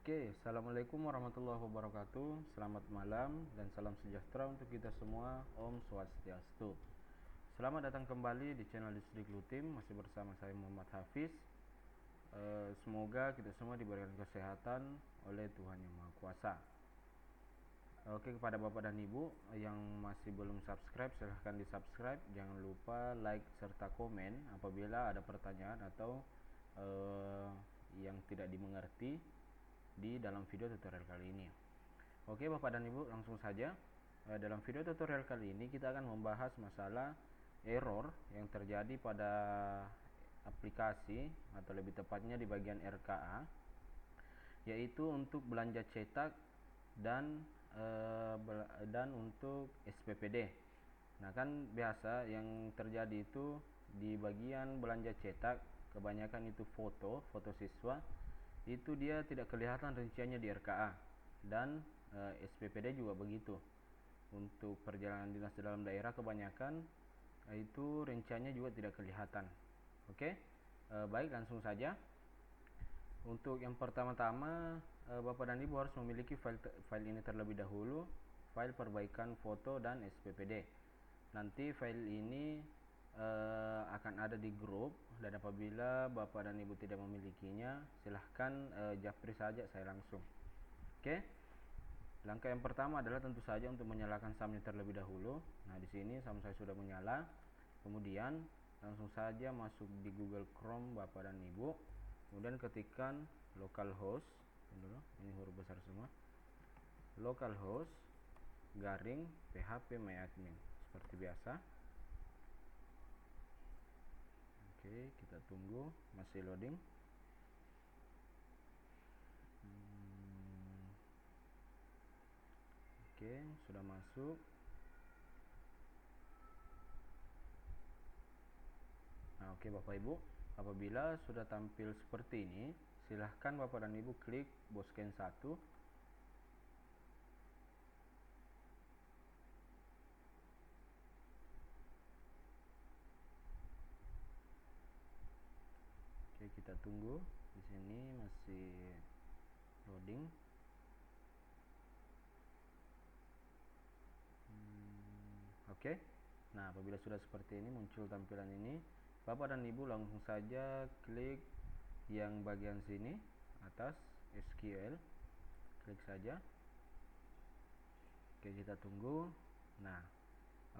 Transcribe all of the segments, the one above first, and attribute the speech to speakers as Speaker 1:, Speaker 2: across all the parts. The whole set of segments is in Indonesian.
Speaker 1: Oke, assalamualaikum warahmatullahi wabarakatuh. Selamat malam dan salam sejahtera untuk kita semua. Om Swastiastu. Selamat datang kembali di channel Distrik Lutim. Masih bersama saya Muhammad Hafiz. Semoga kita semua diberikan kesehatan oleh Tuhan Yang Maha Kuasa. Oke, kepada Bapak dan Ibu yang masih belum subscribe, silahkan di subscribe. Jangan lupa like serta komen apabila ada pertanyaan atau yang tidak dimengerti di dalam video tutorial kali ini. Oke Bapak dan Ibu, langsung saja. Dalam video tutorial kali ini kita akan membahas masalah error yang terjadi pada aplikasi atau lebih tepatnya di bagian RKA, yaitu untuk belanja cetak dan untuk SPPD. Nah, kan biasa yang terjadi itu di bagian belanja cetak kebanyakan itu foto siswa, itu dia tidak kelihatan rinciannya di RKA, dan SPPD juga begitu. Untuk perjalanan dinas dalam daerah kebanyakan itu rinciannya juga tidak kelihatan. Oke, baik, langsung saja. Untuk yang pertama-tama, Bapak dan Ibu harus memiliki file ini terlebih dahulu, file perbaikan foto dan SPPD. Nanti file ini akan ada di grup, dan apabila Bapak dan Ibu tidak memilikinya, silahkan japri saja saya langsung. Oke. Langkah yang pertama adalah tentu saja untuk menyalakan SAM-nya terlebih dahulu. Nah, di sini SAM saya sudah menyala. Kemudian langsung saja masuk di Google Chrome Bapak dan Ibu. Kemudian ketikkan localhost. Ini huruf besar semua. Localhost garing phpMyAdmin seperti biasa. Oke, kita tunggu, masih loading. Oke, sudah masuk. Nah, oke Bapak Ibu, apabila sudah tampil seperti ini, silahkan Bapak dan Ibu klik Boscan 1. Oke, kita tunggu. Di sini masih loading. Oke. Nah, apabila sudah seperti ini muncul tampilan ini, Bapak dan Ibu langsung saja klik yang bagian sini atas SQL. Klik saja. Oke, kita tunggu. Nah,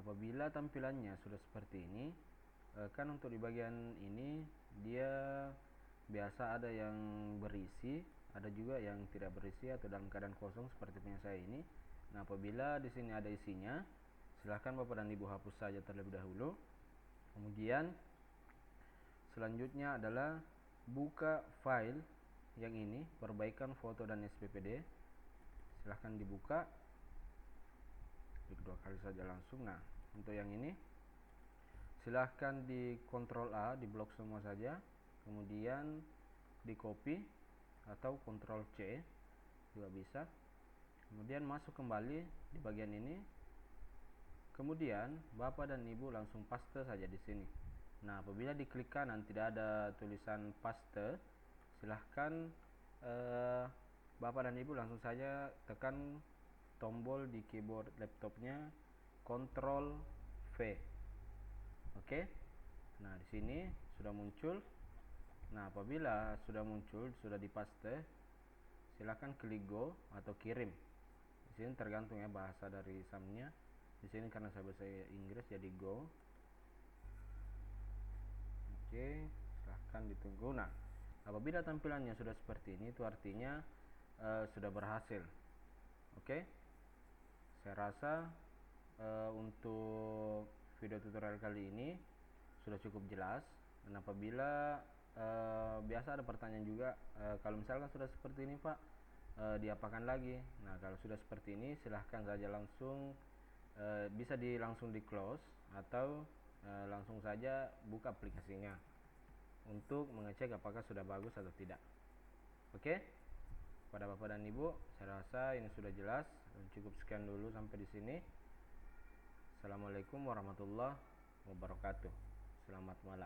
Speaker 1: apabila tampilannya sudah seperti ini, kan untuk di bagian ini dia biasa ada yang berisi, ada juga yang tidak berisi atau dalam keadaan kosong seperti punya saya ini. Nah, apabila di sini ada isinya, silahkan Bapak dan Ibu hapus saja terlebih dahulu. Kemudian selanjutnya adalah buka file yang ini, perbaikan foto dan SPPD. Silahkan dibuka. Klik 2 kali saja langsung. Nah, untuk yang ini silahkan di Ctrl A, di blok semua saja, kemudian di copy atau Ctrl C juga bisa. Kemudian masuk kembali di bagian ini. Kemudian Bapak dan Ibu langsung paste saja di sini. Nah, apabila diklik kanan tidak ada tulisan paste, silahkan Bapak dan Ibu langsung saja tekan tombol di keyboard laptopnya Ctrl V. Oke. Nah, di sini sudah muncul. Nah, apabila sudah muncul, sudah dipaste, silahkan klik go atau kirim. Di sini tergantung ya bahasa dari SAM-nya. Di sini karena saya bahasa Inggris jadi go. Oke, silahkan ditunggu. Nah, apabila tampilannya sudah seperti ini, itu artinya sudah berhasil. Oke. Saya rasa untuk video tutorial kali ini sudah cukup jelas. Dan apabila biasa ada pertanyaan juga, kalau misalkan sudah seperti ini Pak, diapakan lagi? Nah, kalau sudah seperti ini silahkan saja langsung bisa langsung di close atau langsung saja buka aplikasinya untuk mengecek apakah sudah bagus atau tidak. Oke. Pada Bapak dan Ibu, saya rasa ini sudah jelas. Cukup sekian dulu sampai di sini. Assalamualaikum warahmatullahi wabarakatuh. Selamat malam.